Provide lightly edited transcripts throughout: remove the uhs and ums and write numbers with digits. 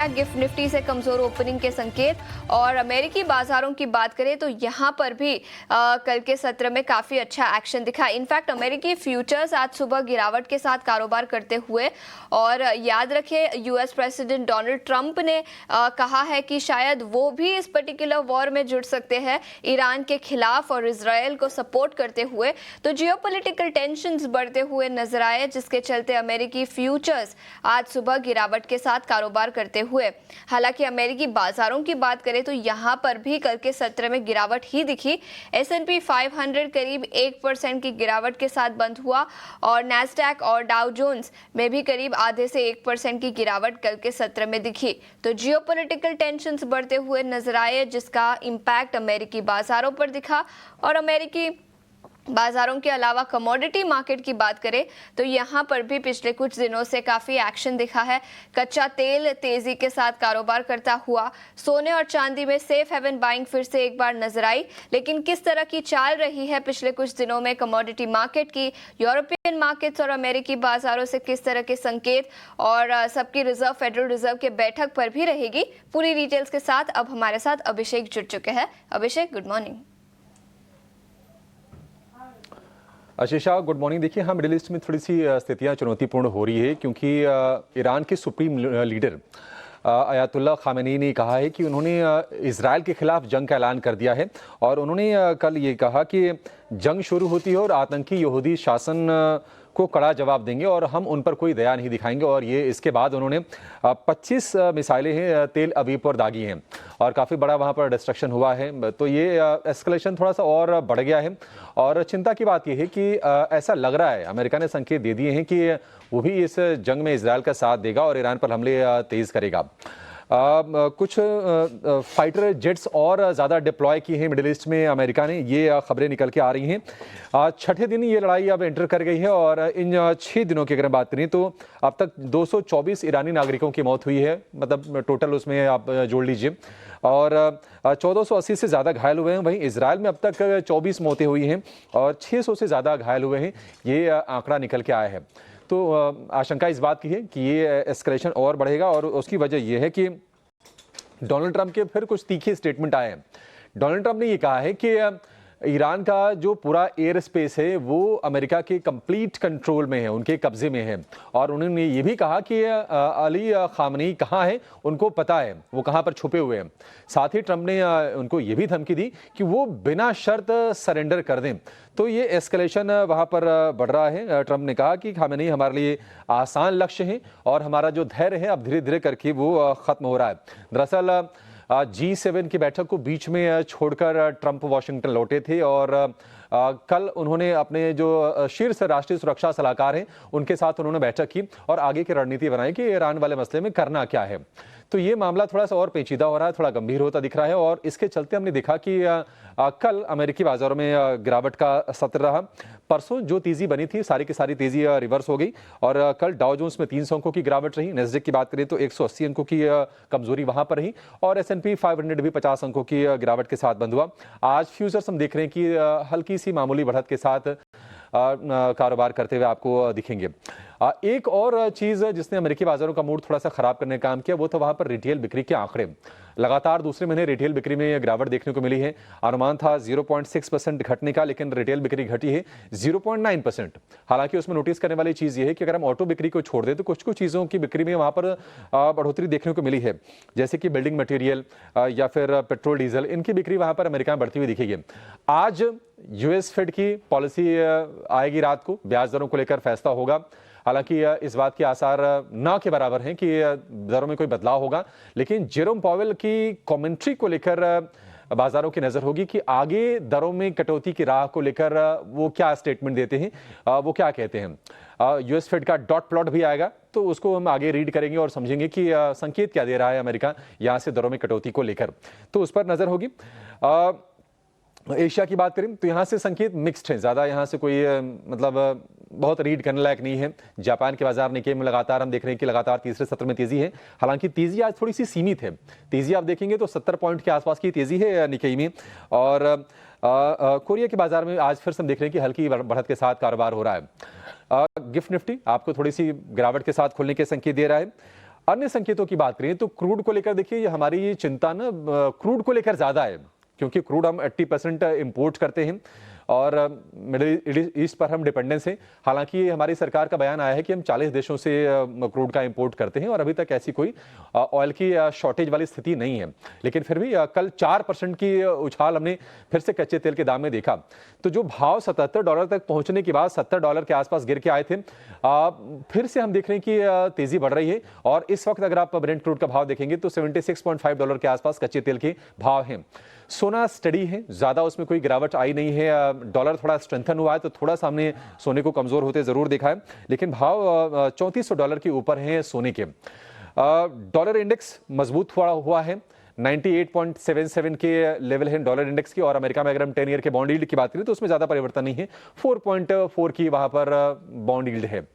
Gift Nifty से कमजोर opening के संकेत। और अमेरिकी बाजारों की बात करें तो यहां पर भी कल के सत्र में काफी अच्छा एक्शन दिखा। इनफैक्ट अमेरिकी फ्यूचर्स आज सुबह गिरावट के साथ कारोबार करते हुए, और याद रखें यूएस प्रेसिडेंट डोनाल्ड ट्रंप ने कहा है कि शायद वो भी इस पर्टिकुलर वॉर में जुड़ सकते हैं ईरान के खिलाफ और इजराइल को सपोर्ट करते हुए। तो जियोपॉलिटिकल टेंशंस बढ़ते हुए नजर आए, जिसके चलते अमेरिकी फ्यूचर्स आज सुबह गिरावट के साथ कारोबार करते हुए। हालांकि अमेरिकी बाजारों की बात करें तो यहां पर भी कल के सत्र में गिरावट ही दिखी। S&P 500 करीब 1% की गिरावट के साथ बंद हुआ, और नैस्डैक और डाउ जोन्स में भी करीब आधे से 1% की गिरावट कल के सत्र में दिखी। तो जियोपॉलिटिकल टेंशंस बढ़ते हुए नजर आए, जिसका इंपैक्ट अमेरिकी बाजारों पर दिखा। और अमेरिकी बाजारों के अलावा कमोडिटी मार्केट की बात करें तो यहां पर भी पिछले कुछ दिनों से काफी एक्शन दिखा है। कच्चा तेल तेजी के साथ कारोबार करता हुआ, सोने और चांदी में सेफ हेवन बाइंग फिर से एक बार नजर आई। लेकिन किस तरह की चाल रही है पिछले कुछ दिनों में कमोडिटी मार्केट की, यूरोपियन मार्केट्स और अमेरिकी बाजारों से किस तरह के संकेत, और सबकी रिजर्व फेडरल रिजर्व के बैठक पर भी रहेगी, पूरी डिटेल्स के साथ अब हमारे साथ अभिषेक जुड़ चुके हैं। Abhishek, good morning. Ashisha, good morning. देखिए, हाँ, मिडिल ईस्ट में थोड़ी सी स्थितियां चुनौतीपूर्ण हो रही है, क्योंकि ईरान के सुप्रीम लीडर अयातुल्ला खामेनी ने कहा है कि उन्होंने इजराइल के खिलाफ जंग का ऐलान कर दिया है। और उन्होंने कल ये कहा कि जंग शुरू होती है और आतंकी यहूदी शासन को कड़ा जवाब देंगे और हम उन पर कोई दया नहीं दिखाएंगे। और ये इसके बाद उन्होंने 25 मिसाइलें हैं तेल अवीव पर दागी हैं, और काफ़ी बड़ा वहाँ पर डिस्ट्रक्शन हुआ है। तो ये एस्केलेशन थोड़ा सा और बढ़ गया है। और चिंता की बात यह है कि ऐसा लग रहा है, अमेरिका ने संकेत दे दिए हैं कि वो भी इस जंग में इजराइल का साथ देगा और ईरान पर हमले तेज़ करेगा। कुछ फाइटर जेट्स और ज़्यादा डिप्लॉय किए हैं मिडिल ईस्ट में अमेरिका ने, ये खबरें निकल के आ रही हैं। छठे दिन ये लड़ाई अब एंटर कर गई है, और इन 6 दिनों की अगर बात करें तो अब तक 224 ईरानी नागरिकों की मौत हुई है, मतलब टोटल उसमें आप जोड़ लीजिए, और 1480 से ज़्यादा घायल हुए हैं। वहीं इजराइल में अब तक 24 मौतें हुई हैं और 600 से ज़्यादा घायल हुए हैं, ये आंकड़ा निकल के आया है। तो आशंका इस बात की है कि ये एस्केलेशन और बढ़ेगा, और उसकी वजह यह है कि डोनाल्ड ट्रंप के फिर कुछ तीखे स्टेटमेंट आए हैं। डोनाल्ड ट्रंप ने ये कहा है कि ईरान का जो पूरा एयर स्पेस है वो अमेरिका के कंप्लीट कंट्रोल में है, उनके कब्जे में है। और उन्होंने ये भी कहा कि अली खामनेई कहाँ है उनको पता है, वो कहाँ पर छुपे हुए हैं। साथ ही ट्रंप ने उनको ये भी धमकी दी कि वो बिना शर्त सरेंडर कर दें। तो ये एस्केलेशन वहाँ पर बढ़ रहा है। ट्रंप ने कहा कि खामनेई हमारे लिए आसान लक्ष्य है और हमारा जो धैर्य है अब धीरे धीरे करके वो ख़त्म हो रहा है। दरअसल G7 की बैठक को बीच में छोड़कर ट्रंप वाशिंगटन लौटे थे, और कल उन्होंने अपने जो शीर्ष राष्ट्रीय सुरक्षा सलाहकार हैं उनके साथ उन्होंने बैठक की और आगे की रणनीति बनाई कि ईरान वाले मसले में करना क्या है। तो ये मामला थोड़ा सा और पेचीदा हो रहा है, थोड़ा गंभीर होता दिख रहा है, और इसके चलते हमने देखा कि कल अमेरिकी बाजारों में गिरावट का सत्र रहा। परसों जो तेजी बनी थी सारी की सारी तेजी रिवर्स हो गई, और कल डाउ जोन्स में 300 अंकों की गिरावट रही। नैस्डैक की बात करें तो 180 अंकों की कमजोरी वहां पर रही, और S&P 500 भी 50 अंकों की गिरावट के साथ बंद हुआ। आज फ्यूचर्स हम देख रहे हैं कि हल्की सी मामूली बढ़त के साथ कारोबार करते हुए आपको दिखेंगे। एक और चीज़ जिसने अमेरिकी बाजारों का मूड थोड़ा सा खराब करने का काम किया वो तो वहाँ पर रिटेल बिक्री के आंकड़े। लगातार दूसरे महीने रिटेल बिक्री में गिरावट देखने को मिली है। अनुमान था 0.6% घटने का, लेकिन रिटेल बिक्री घटी है 0.9%। हालांकि उसमें नोटिस करने वाली चीज़ ये है कि अगर हम ऑटो बिक्री को छोड़ दें तो कुछ कुछ चीज़ों की बिक्री में वहाँ पर बढ़ोतरी देखने को मिली है, जैसे कि बिल्डिंग मटेरियल या फिर पेट्रोल डीजल, इनकी बिक्री वहाँ पर अमेरिका में बढ़ती हुई दिखेगी। आज यूएस फेड की पॉलिसी आएगी रात को, ब्याज दरों को लेकर फैसला होगा। हालांकि इस बात के आसार ना के बराबर हैं कि दरों में कोई बदलाव होगा, लेकिन जेरोम पॉवेल की कमेंट्री को लेकर बाजारों की नजर होगी कि आगे दरों में कटौती की राह को लेकर वो क्या स्टेटमेंट देते हैं, वो क्या कहते हैं। यूएस फेड का डॉट प्लॉट भी आएगा, तो उसको हम आगे रीड करेंगे और समझेंगे कि संकेत क्या दे रहा है अमेरिका यहां से दरों में कटौती को लेकर, तो उस पर नजर होगी। एशिया की बात करें तो यहाँ से संकेत मिक्स्ड है, ज़्यादा यहाँ से कोई मतलब बहुत रीड करने लायक नहीं है। जापान के बाजार निकेई में लगातार हम देख रहे हैं कि लगातार तीसरे सत्र में तेजी है, हालांकि तेजी आज थोड़ी सी सीमित है। तेजी आप देखेंगे तो 70 पॉइंट के आसपास की तेजी है निकेई में, और कोरिया के बाजार में आज फिर से हम देख रहे हैं कि हल्की बढ़त के साथ कारोबार हो रहा है। गिफ्ट निफ्टी आपको थोड़ी सी गिरावट के साथ खुलने के संकेत दे रहा है। अन्य संकेतों की बात करें तो क्रूड को लेकर देखिए, हमारी ये चिंता ना क्रूड को लेकर ज्यादा है, क्योंकि क्रूड हम 80% इंपोर्ट करते हैं और मिडिल ईस्ट पर हम डिपेंडेंस हैं। हालांकि हमारी सरकार का बयान आया है कि हम 40 देशों से क्रूड का इंपोर्ट करते हैं और अभी तक ऐसी कोई ऑयल की शॉर्टेज वाली स्थिति नहीं है। लेकिन फिर भी कल 4% की उछाल हमने फिर से कच्चे तेल के दाम में देखा। तो जो भाव $77 तक पहुंचने के बाद $70 के आसपास गिर के आए थे, फिर से हम देख रहे हैं कि तेजी बढ़ रही है और इस वक्त अगर आप ब्रेंट क्रूड का भाव देखेंगे तो $76.5 के आसपास कच्चे तेल के भाव हैं। सोना स्टडी है, ज्यादा उसमें कोई गिरावट आई नहीं है। डॉलर थोड़ा स्ट्रेंथन हुआ है तो थोड़ा सा हमने सोने को कमजोर होते जरूर देखा है, लेकिन भाव $3400 के ऊपर हैं सोने के। डॉलर इंडेक्स मजबूत हुआ है, 98.77 के लेवल है डॉलर इंडेक्स की। और अमेरिका में अगर हम 10 ईयर के बॉन्ड यील्ड की बात करें तो उसमें ज्यादा परिवर्तन नहीं है, 4.4 की वहां पर बॉन्ड यील्ड है।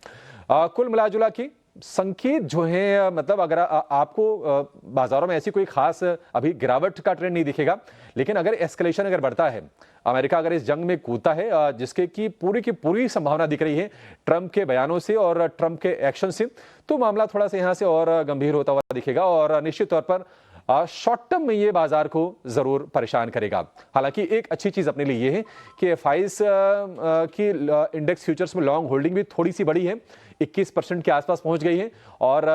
कुल मिलाजुला की संकेत जो है, मतलब अगर आपको बाजारों में ऐसी कोई खास अभी गिरावट का ट्रेंड नहीं दिखेगा, लेकिन अगर एस्केलेशन अगर बढ़ता है, अमेरिका अगर इस जंग में कूदता है जिसके की पूरी संभावना दिख रही है ट्रंप के बयानों से और ट्रंप के एक्शन से, तो मामला थोड़ा सा यहां से और गंभीर होता हुआ दिखेगा और निश्चित तौर पर शॉर्ट टर्म में ये बाजार को जरूर परेशान करेगा। हालांकि एक अच्छी चीज अपने लिए ये है कि एफआईज की इंडेक्स फ्यूचर्स में लॉन्ग होल्डिंग भी थोड़ी सी बड़ी है, 21% के आसपास पहुंच गई है और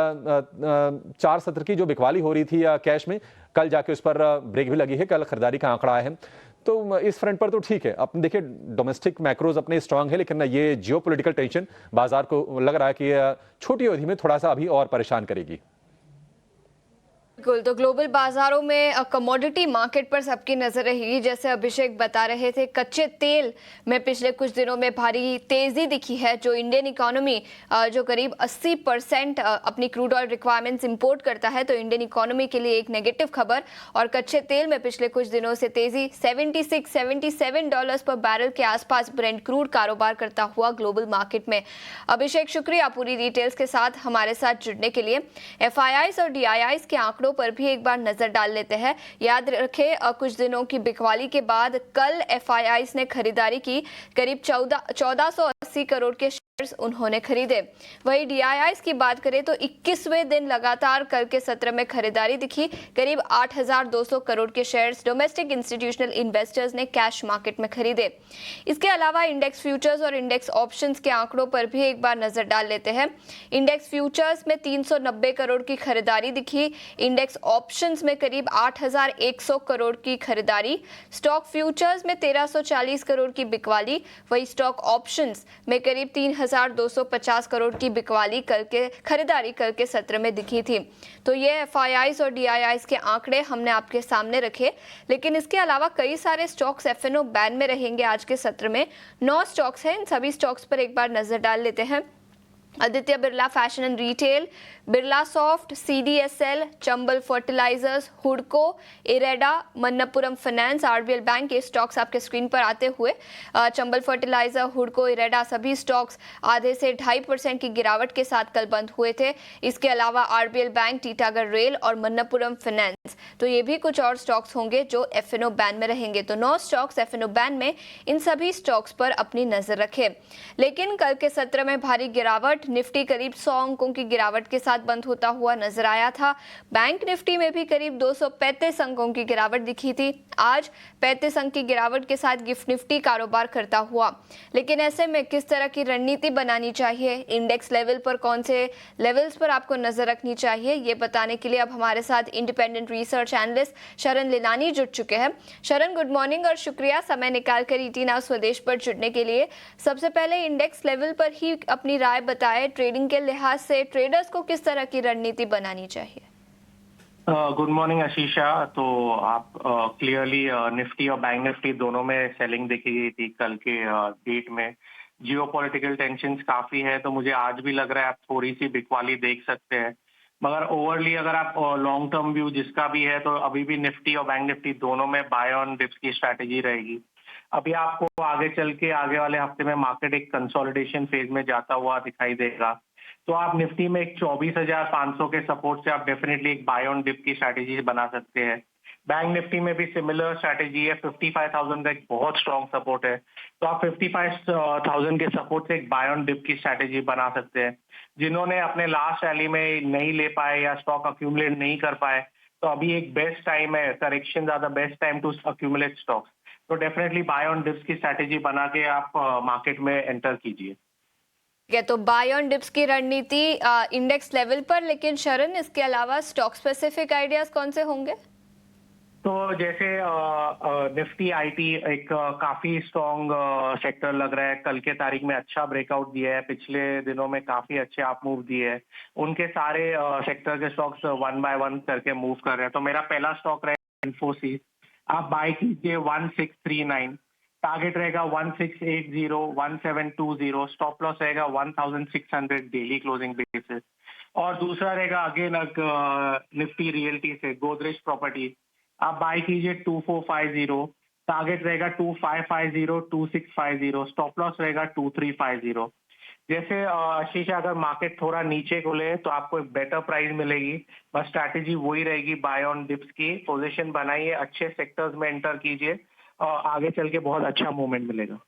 4 सत्र की जो बिकवाली हो रही थी कैश में, कल जाके उस पर ब्रेक भी लगी है, कल खरीदारी का आंकड़ा आया है। तो इस फ्रंट पर तो ठीक है। अपने देखिए डोमेस्टिक मैक्रोज अपने स्ट्रांग है, लेकिन ये जियोपॉलिटिकल टेंशन बाजार को लग रहा है कि छोटी अवधि में थोड़ा सा अभी और परेशान करेगी। बिल्कुल, तो ग्लोबल बाजारों में कमोडिटी मार्केट पर सबकी नजर रहेगी। जैसे अभिषेक बता रहे थे, कच्चे तेल में पिछले कुछ दिनों में भारी तेजी दिखी है। जो इंडियन इकोनॉमी जो करीब 80% अपनी क्रूड ऑयल रिक्वायरमेंट्स इंपोर्ट करता है, तो इंडियन इकोनॉमी के लिए एक नेगेटिव खबर। और कच्चे तेल में पिछले कुछ दिनों से तेजी, $77 पर बैरल के आसपास ब्रेंट क्रूड कारोबार करता हुआ ग्लोबल मार्केट में। अभिषेक, शुक्रिया पूरी डिटेल्स के साथ हमारे साथ जुड़ने के लिए। एफआईआईस और डीआईआईस के आंकड़ों पर भी एक बार नजर डाल लेते हैं। याद रखें, कुछ दिनों की बिकवाली के बाद कल एफआईआईस ने खरीदारी की, करीब 1480 करोड़ के शेयर्स उन्होंने खरीदे। वहीं डीआईआईस की बात करें तो 21वें दिन लगातार कल के सत्र में खरीदारी दिखी, करीब 8200 करोड़ के शेयर्स डोमेस्टिक इंस्टीट्यूशनल इन्वेस्टर्स ने कैश मार्केट में खरीदे। इसके अलावा इंडेक्स फ्यूचर्स और इंडेक्स ऑप्शंस के आंकड़ों पर भी एक बार नजर डाल लेते हैं। इंडेक्स फ्यूचर्स में 390 करोड़ की खरीदारी दिखी, इंडेक्स ऑप्शंस में करीब 8100 करोड़ की खरीदारी, स्टॉक फ्यूचर्स में 1340 करोड़ की बिकवाली, वही स्टॉक ऑप्शंस में करीब 3250 करोड़ की बिकवाली खरीदारी कल के सत्र में दिखी थी। तो ये एफआईआईस और डीआईआईस के आंकड़े हमने आपके सामने रखे, लेकिन इसके अलावा कई सारे स्टॉक्स एफएनओ बैन में रहेंगे आज के सत्र में। 9 स्टॉक्स हैं, इन सभी स्टॉक्स पर एक बार नजर डाल लेते हैं। Aditya Birla fashion and retail, Birlasoft, CDSL, Chambal fertilisers, हुडको, IREDA, Manappuram finance, RBL bank, के स्टॉक्स आपके स्क्रीन पर आते हुए। चंबल फर्टिलाइजर, हुडको, इरेडा सभी स्टॉक्स आधे से 2.5% की गिरावट के साथ कल बंद हुए थे। इसके अलावा आरबीएल बैंक, टीटागढ़ रेल और मन्नपुरम फाइनेंस, तो ये भी कुछ और स्टॉक्स होंगे जो एफएनओ बैन में रहेंगे। तो 9 स्टॉक्स एफएनओ बैन में, इन सभी स्टॉक्स पर अपनी नजर रखें। लेकिन कल के सत्र में भारी गिरावट, निफ्टी करीब 100 अंकों की गिरावट के साथ बंद होता हुआ नजर आया था। बैंक निफ्टी में भी करीब 235 अंकों की गिरावट दिखी थी। आज 35 अंक की गिरावट के साथ गिफ्ट निफ्टी कारोबार करता हुआ। लेकिन ऐसे में किस तरह की रणनीति बनानी चाहिए, इंडेक्स लेवल पर कौन से लेवल्स पर आपको नजर रखनी चाहिए, ये बताने के लिए अब हमारे साथ इंडिपेंडेंट रिसर्च एनालिस्ट शरण लिलानी जुड़ चुके हैं। शरण, गुड मॉर्निंग और शुक्रिया समय निकालकर ईटी नाउ स्वदेश पर जुड़ने के लिए। सबसे पहले इंडेक्स लेवल पर ही अपनी राय बताएं, ट्रेडिंग के लिहाज से ट्रेडर्स को किस तरह की रणनीति बनानी चाहिए? Good morning Ashisha. तो आप क्लियरली निफ्टी और बैंक निफ्टी दोनों में सेलिंग देखी गई थी कल के डेट में। जियोपॉलिटिकल टेंशंस काफी है, तो मुझे आज भी लग रहा है आप थोड़ी सी बिकवाली देख सकते हैं। मगर ओवरली अगर आप लॉन्ग टर्म व्यू जिसका भी है, तो अभी भी निफ्टी और बैंक निफ्टी दोनों में बाय ऑन डिप्स की स्ट्रैटेजी रहेगी। अभी आपको आगे चल के आगे वाले हफ्ते में मार्केट एक कंसोलिडेशन फेज में जाता हुआ दिखाई देगा। तो आप निफ्टी में एक 24,500 के सपोर्ट से आप डेफिनेटली एक बाय ऑन डिप की स्ट्रैटेजी बना सकते हैं। बैंक निफ्टी में भी सिमिलर स्ट्रैटेजी है। 55,000 का एक बहुत स्ट्रॉन्ग सपोर्ट है, तो आप 55,000 के सपोर्ट से एक बाय ऑन डिप की स्ट्रैटेजी बना सकते हैं। जिन्होंने अपने लास्ट रैली में नहीं ले पाए या स्टॉक अक्यूमुलेट नहीं कर पाए, तो अभी एक बेस्ट टाइम है, करेक्शन ज्यादा best time to accumulate stocks. तो डेफिनेटली बाय ऑन डिप्स की स्ट्रैटेजी बना के आप मार्केट में एंटर कीजिए। ठीक है, तो बाय ऑन डिप्स की रणनीति इंडेक्स लेवल पर, लेकिन शरण इसके अलावा स्टॉक स्पेसिफिक आइडियाज कौन से होंगे? तो जैसे निफ्टी आईटी एक काफी स्ट्रॉन्ग सेक्टर लग रहा है। कल के तारीख में अच्छा ब्रेकआउट दिया है, पिछले दिनों में काफी अच्छे आप मूव दिए हैं। उनके सारे सेक्टर के स्टॉक्स वन बाय वन करके मूव कर रहे हैं। तो मेरा पहला स्टॉक रहेगा इन्फोसिस, आप बाय कीजिए 1639, टारगेट रहेगा 1680, 1720, स्टॉप लॉस रहेगा 1600 डेली क्लोजिंग बेसिस। और दूसरा रहेगा अगेन निफ्टी रियल्टी से गोदरेज प्रॉपर्टी, आप बाय कीजिए 2450, टारगेट रहेगा 2550, 2650, स्टॉप लॉस रहेगा 2350। जैसे आशीष, अगर मार्केट थोड़ा नीचे खुले तो आपको एक बेटर प्राइस मिलेगी, बस स्ट्रैटेजी वही रहेगी बाय ऑन डिप्स की। पोजीशन बनाइए, अच्छे सेक्टर्स में एंटर कीजिए और आगे चल के बहुत अच्छा मूवमेंट मिलेगा।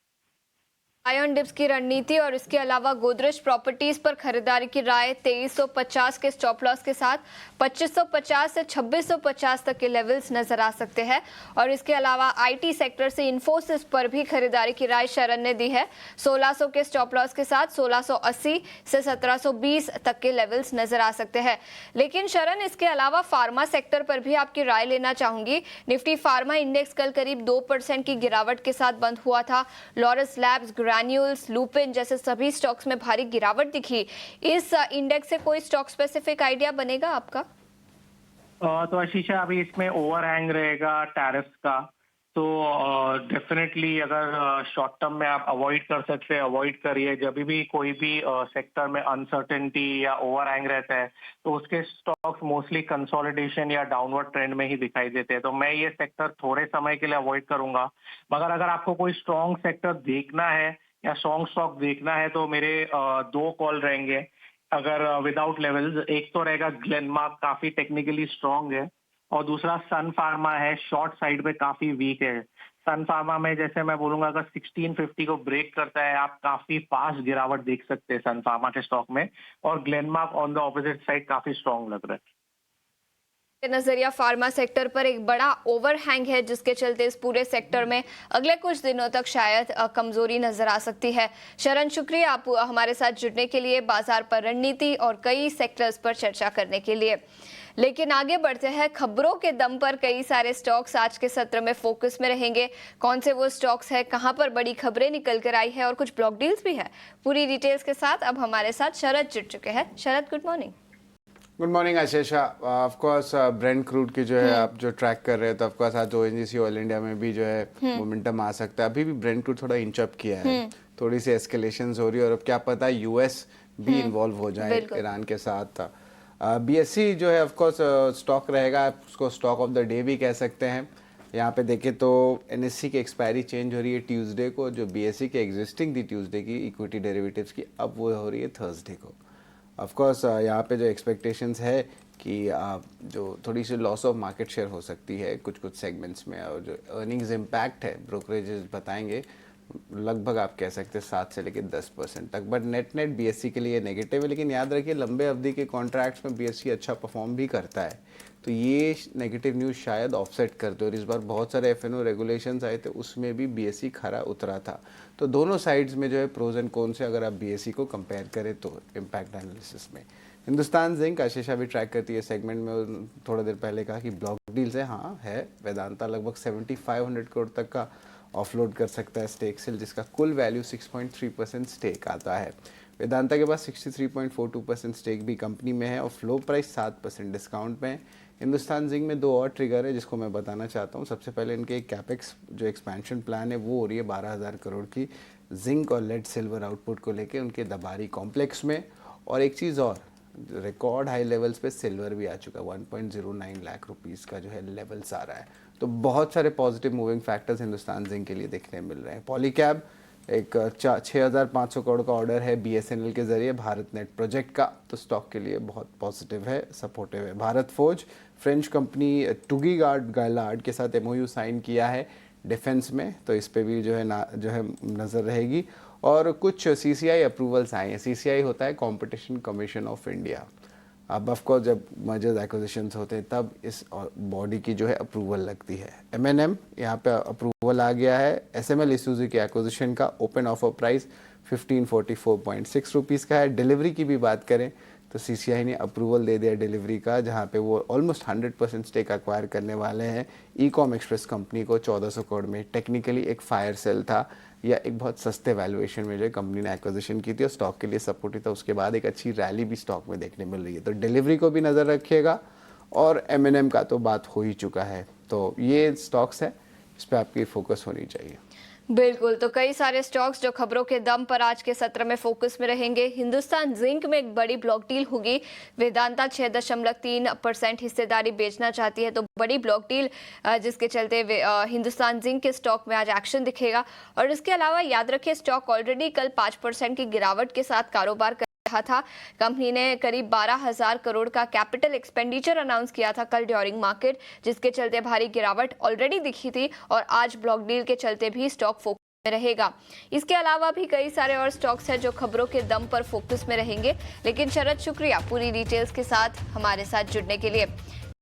बाय ऑन डिप्स की रणनीति और इसके अलावा गोदरेज प्रॉपर्टीज पर खरीदारी की राय 2350 के स्टॉप लॉस के साथ 2550 से 2650 तक के लेवल्स नजर आ सकते हैं। और इसके अलावा आईटी सेक्टर से इन्फोसिस पर भी खरीदारी की राय शरण ने दी है। 1600 के स्टॉप लॉस के साथ 1680 से 1720 तक के लेवल्स नजर आ सकते हैं। लेकिन शरण, इसके अलावा फार्मा सेक्टर पर भी आपकी राय लेना चाहूंगी। निफ्टी फार्मा इंडेक्स कल करीब 2% की गिरावट के साथ बंद हुआ था। लॉरस लैब्स, ग्रैन्यूल्स, लुपिन जैसे सभी स्टॉक्स में भारी गिरावट दिखी। इस इंडेक्स से कोई स्टॉक स्पेसिफिक आइडिया बनेगा आपका? तो आशीषा, अभी इसमें ओवरहैंग रहेगा टैरिफ्स का, तो डेफिनेटली अगर शॉर्ट टर्म में आप अवॉइड कर सकते हैं, अवॉइड करिए। जब भी कोई भी सेक्टर में अनसर्टेनिटी या ओवरहैंग रहता है तो उसके स्टॉक्स मोस्टली कंसोलिडेशन या डाउनवर्ड ट्रेंड में ही दिखाई देते हैं। तो मैं ये सेक्टर थोड़े समय के लिए अवॉइड करूंगा। मगर अगर आपको कोई स्ट्रॉन्ग सेक्टर देखना है या स्ट्रॉन्ग स्टॉक देखना है तो मेरे दो कॉल रहेंगे अगर विदाउट लेवल्स। एक तो रहेगा ग्लेनमार्क, काफी टेक्निकली स्ट्रॉन्ग है, और दूसरा सन फार्मा है, शॉर्ट साइड पे काफी वीक है। सन फार्मा में जैसे मैं बोलूंगा अगर 1650 को ब्रेक करता है, आप काफी फास्ट गिरावट देख सकते हैं सन फार्मा के स्टॉक में। और Glenmark on the opposite side काफी स्ट्रॉन्ग लग रहा है। नजरिया फार्मा सेक्टर पर एक बड़ा ओवरहैंग है, जिसके चलते इस पूरे सेक्टर में अगले कुछ दिनों तक शायद कमजोरी नजर आ सकती है। शरण, शुक्रिया आप हमारे साथ जुड़ने के लिए, बाजार पर रणनीति और कई सेक्टर्स पर चर्चा करने के लिए। लेकिन आगे बढ़ते हैं, खबरों के दम पर कई सारे स्टॉक्स आज के सत्र में फोकस में रहेंगे। कौन से वो स्टॉक्स है, कहां पर बड़ी खबरें निकल कर आई है और कुछ ब्लॉक डील्स भी है, पूरी डिटेल्स के साथ अब हमारे साथ शरद जुड़ चुके हैं। Sharad, good morning. Good morning Ashisha. Of course Brent crude की जो है आप जो ट्रैक कर रहे हैं, तो ऑफ कोर्स आज ओएनजीसी ऑयल इंडिया में भी जो है मोमेंटम आ सकता है। अभी भी ब्रेंट क्रूड थोड़ा इंच अप किया है, थोड़ी सी एस्केलेशंस हो रही है, और अब क्या पता यूएस भी इन्वॉल्व हो जाए ईरान के साथ। बीएससी जो है ऑफ कोर्स स्टॉक रहेगा, उसको स्टॉक ऑफ द डे भी कह सकते हैं। यहाँ पे देखें तो एनएससी की एक्सपायरी चेंज हो रही है ट्यूसडे को, जो बीएससी के एग्जिस्टिंग थी ट्यूसडे की इक्विटी डेरिवेटिव्स की, अब वो हो रही है थर्सडे को। ऑफ कोर्स यहाँ पे जो एक्सपेक्टेशंस है कि जो थोड़ी सी लॉस ऑफ मार्केट शेयर हो सकती है कुछ कुछ सेगमेंट्स में, और जो अर्निंग्स इम्पैक्ट है ब्रोकरेजेस बताएंगे लगभग आप कह सकते हैं 7 से लेकर 10% तक। बट नेट नेट बीएससी के लिए नेगेटिव है, लेकिन याद रखिए लंबे अवधि के कॉन्ट्रैक्ट्स में बीएससी अच्छा परफॉर्म भी करता है, तो ये नेगेटिव न्यूज़ शायद ऑफसेट करते। और इस बार बहुत सारे एफएनओ रेगुलेशंस आए थे, उसमें भी बीएससी खरा उतरा था। तो दोनों साइड्स में जो है प्रोज एंड कौन से अगर आप बीएससी को कंपेयर करें तो इम्पैक्ट एनालिसिस में हिंदुस्तान जिंक आशीषा भी ट्रैक करती है सेगमेंट में। थोड़ा देर पहले कहा कि ब्लॉक डील्स है, हाँ है। वेदांता लगभग 7500 करोड़ तक का ऑफलोड कर सकता है स्टेक सेल, जिसका कुल वैल्यू 6.3% स्टेक आता है। वेदांता के पास 63.42% स्टेक भी कंपनी में है और फ्लो प्राइस 7% डिस्काउंट में है। हिंदुस्तान जिंक में दो और ट्रिगर है जिसको मैं बताना चाहता हूँ। सबसे पहले इनके कैपेक्स जो एक्सपेंशन प्लान है वो हो रही है 12,000 करोड़ की जिंक और लेड सिल्वर आउटपुट को लेके उनके दबारी कॉम्प्लेक्स में। और एक चीज़ और, रिकॉर्ड हाई लेवल्स पे सिल्वर भी आ चुका है, 1.09 लाख रुपीस का जो है लेवल्स आ रहा है। तो बहुत सारे positive moving factors Hindustan zinc के लिए देखने मिल रहे हैं। पॉलीकैब एक 6,500 करोड़ का ऑर्डर है BSNL के जरिए भारत नेट प्रोजेक्ट का, तो स्टॉक के लिए बहुत पॉजिटिव है, सपोर्टिव है। भारत फोर्ज फ्रेंच कंपनी टुगी गार्लार्ड के साथ MOU साइन किया है डिफेंस में, तो इस पे भी जो है नज़र रहेगी। और कुछ CCI अप्रूवल्स आए हैं। CCI होता है कॉम्पिटिशन कमीशन ऑफ इंडिया। अब ऑफकोर्स जब मर्जर्स एक्विजिशंस होते हैं तब इस बॉडी की जो है अप्रूवल लगती है। M&M यहाँ पे अप्रूवल आ गया है। SML Isuzu के एक्विजिशन का ओपन ऑफर प्राइस 1544.6 रुपीज़ का है। डिलीवरी की भी बात करें तो CCI ने अप्रूवल दे दिया डिलीवरी का, जहाँ पे वो ऑलमोस्ट 100% स्टेक एक्वायर करने वाले हैं ईकॉम एक्सप्रेस कंपनी को 1400 करोड़ में। टेक्निकली एक फायर सेल था या एक बहुत सस्ते वैल्यूएशन में जो कंपनी ने एक्विजिशन की थी और स्टॉक के लिए सपोर्टिव था। उसके बाद एक अच्छी रैली भी स्टॉक में देखने मिल रही है, तो डिलीवरी को भी नज़र रखिएगा। और M&M का तो बात हो ही चुका है, तो ये स्टॉक्स है इस पर आपकी फोकस होनी चाहिए। बिल्कुल, तो कई सारे स्टॉक्स जो खबरों के दम पर आज के सत्र में फोकस में रहेंगे। हिंदुस्तान जिंक में एक बड़ी ब्लॉक डील होगी। वेदांता 6.3% हिस्सेदारी बेचना चाहती है, तो बड़ी ब्लॉक डील जिसके चलते हिंदुस्तान जिंक के स्टॉक में आज एक्शन दिखेगा। और इसके अलावा याद रखिए, स्टॉक ऑलरेडी कल 5% की गिरावट के साथ कारोबार था। कंपनी ने करीब 12,000 करोड़ का कैपिटल एक्सपेंडिचर अनाउंस किया था कल ड्यूरिंग मार्केट, जिसके चलते भारी गिरावट ऑलरेडी दिखी थी और आज ब्लॉक डील के चलते भी स्टॉक फोकस में रहेगा। इसके अलावा भी कई सारे और स्टॉक्स हैं जो खबरों के दम पर फोकस में रहेंगे। लेकिन शरद, शुक्रिया पूरी डिटेल्स के साथ हमारे साथ जुड़ने के लिए।